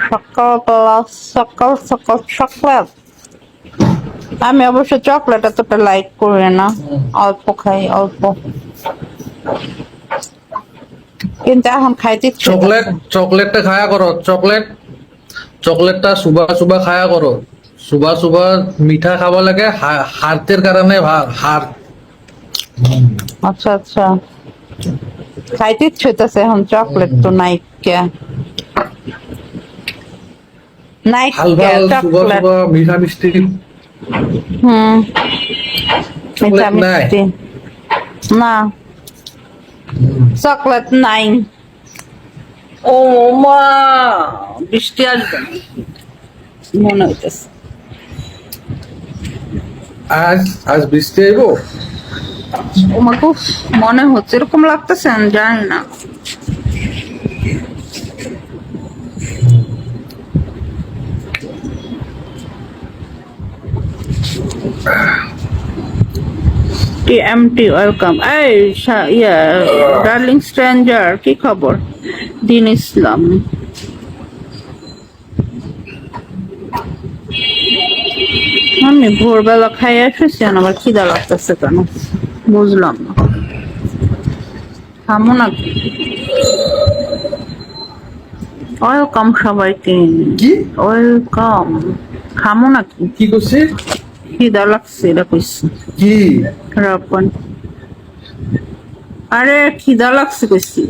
সকালবেলা সকাল সকাল চকলেট। আমি অবশ্য চকলেট এতটা লাইক করি না, অল্প খাই অল্প, কিন্তু এখন খাইতে ইচ্ছে চকলেট করছে। চকলেটটা খায়া করো, চকলেটটা সুবা সুবা খায়া করো। সুবা সুবা মিঠা খাওয়া লাগে, হার্টের কারণে হার্ট। আচ্ছা আচ্ছা, খাইতে ইচ্ছে হইতেছে এখন, চকলেট তো নাই কে, নাই ভাল কে ভাল সুবা চকলেট। সুবা মিঠা মিষ্টি হুম, মিঠা চকলেট নাই। মিষ্টি না, চকলেট নাই। ও মা, বৃষ্টি আসবে মনে হইতেছে। আজ আজ বৃষ্টি আইবো। আমাকে মনে হচ্ছে, এরকম লাগতেছে, আমি জানি না। TMT welcome. এই ইয়া ডার্লিং স্ট্রেঞ্জার, কি খবর? দিন ইসলাম। আমি ভোরবেলা খাইয়ে এসেছি, আমার খিদা লাগতেছে কেন বুঝলাম না। খামো নাকি? ওয়েলকাম সবাইকে, কি ওয়েলকাম। খামো নাকি? কি করছি? খিদা লাগছে এটা কইছি। কি রাপন, আরে খিদা লাগছে কইছি।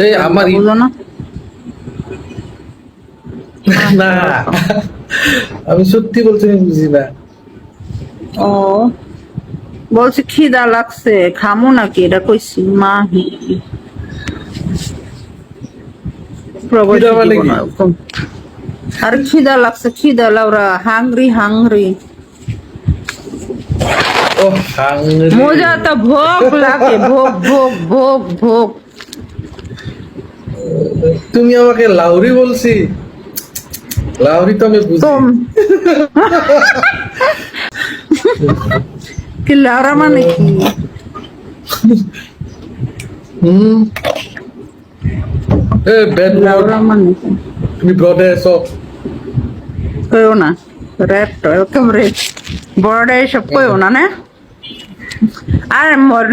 এই আমার বুঝো না? না, আমি সত্যি বলছি, আমি বুঝি না। ও বলছি খিদা লাগছে, খামো নাকি এটা কইছি। মাহি প্রবাসী খিদা মানে জীবন কি? এরকম। আর খিদা লাগছে, খিদা লাউরা, হাংরি হাংরি। ও হাংরি। মজা তো ভোগ লাগে, ভোগ ভোগ ভোগ ভোগ। তুমি আমাকে লাউরি বলছি? লাউরি তো আমি বুঝি। তোম কি লাউরা মানে কি? হুম, এ ব্যাড লাউরা মানে কি? তুমি ব্রডে এসো। কইও না, রেড ওয়েলকাম রেড বড় এসব কইও না না। আর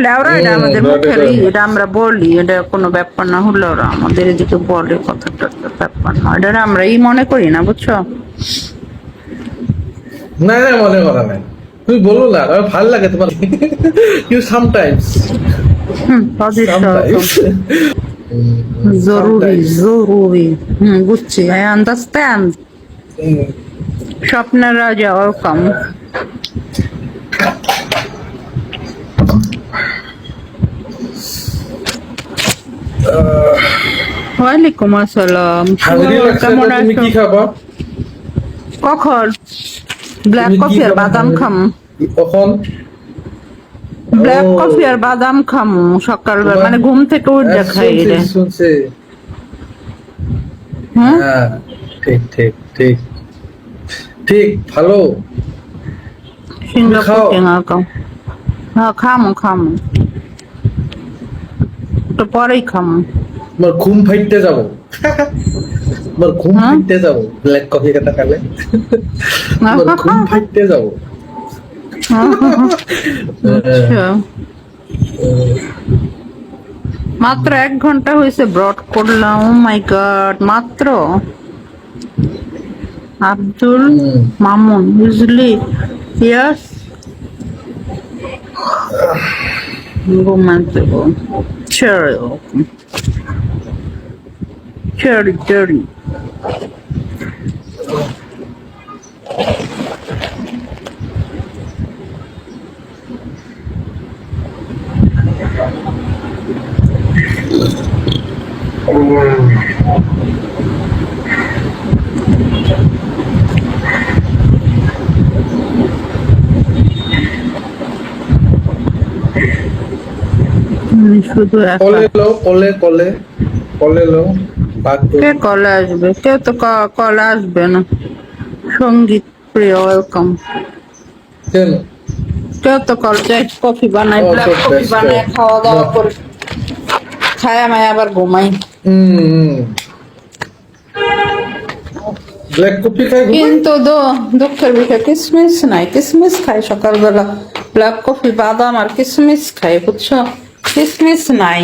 লাউরা এটা আমাদের মুখেরই, এটা আমরা বলি, এটা কোনো ব্যাপার না। হলো ওরা আমাদের এদিকে বলে, কথাটা ব্যাপার না, এটা আমরা মনে করি না, বুঝছো? না না, মনে করা নাই, তুমি বলো না, আমার ভালো লাগে তোমার। ইউ সামটাইমস, সামটাইমস জরুরি জরুরি। বুঝছি, আই আন্ডারস্ট্যান্ড। স্বপ্নের রাজা ওয়েলকাম। ওয়ালাইকুম আসসালাম। কেমন তুমি আছো? কি খাবা কখন? ব্ল্যাক তুমি কি কফি আর খাবা বাদাম খাম। কখন? ব্ল্যাক ও, কফি আর বাদাম খাম সকালবেলা, তোমার- মানে ঘুম থেকে উঠে খাই শুনছি এটা। শুনছি। হুম, হ্যাঁ, ঠিক ঠিক ঠিক ঠিক, ভালো। সিঙ্গাপুর খাও। টেঙা খাও। হ্যাঁ খামো খামো, একটু পরেই খামো। তোমার ঘুম ফাইটতে যাবো। তোমার ঘুম হ্যাঁ? ফাইটতে যাবো ব্ল্যাক কফি খাতা খালে। তোমার ঘুম ফাইটতে যাবো। আচ্ছা, মাত্র 1 ঘন্টা হয়েছে ব্রড করলাম। ও মাই গড, মাত্র। আব্দুল মামুন, বুঝলি? ইয়াস, রোমান্টিক। Cherry, cherry, cherry. শুধু কলে একা। লো, কলে কলে কলে লো, বাদ কে করো। কলে আসবে? কেউ তো কলে আসবে না। সঙ্গীত প্রিয় ওয়েলকাম। কেন? কেউ তো কল চাই, কফি বানাই, ও ব্ল্যাক তো কফি ব্যস্ত। বানাই, খাওয়া দাওয়া করে খায় আমি আবার ঘুমাই। ব্ল্যাক কফি খাই ঘুমাই? কিন্তু দুঃখের বিষয় কিসমিস নাই, কিসমিস খাই সকালবেলা, ব্ল্যাক কফি বাদাম আর কিসমিস খাই, বুঝছো? কিসমিস নাই,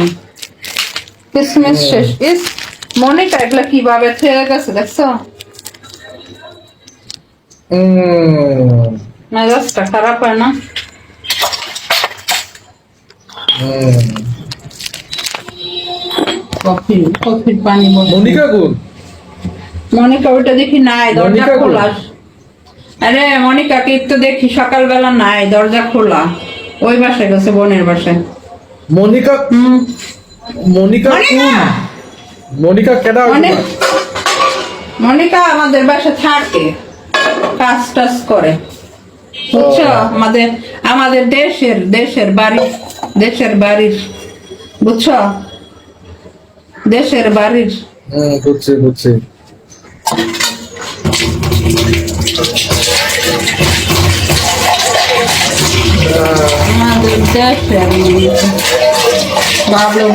কিসমিস শেষ। মনিকা এগুলা কিভাবে থেকে গেছে দেখছো? মেজাজটা খারাপ হয় না? কফির পানি মনিকা কোন? মনিকা ওইটা দেখি নাই, দরজা মনিকা কই? খোলা। আরে মনিকাকে একটু দেখি সকালবেলা নাই, দরজা খোলা, ওই বাসায় গেছে, বোনের বাসায়। মনিকা মনিকা কোন? মনিকা কেডা? মনিকা আমাদের বাসায় থাকে, কাজ টাজ করে, বুঝছো? আমাদের আমাদের দেশের বাড়ির, বুঝছো? দেশের বাড়ির। বুঝছি বুঝছি। আমাদের দেশের ভালো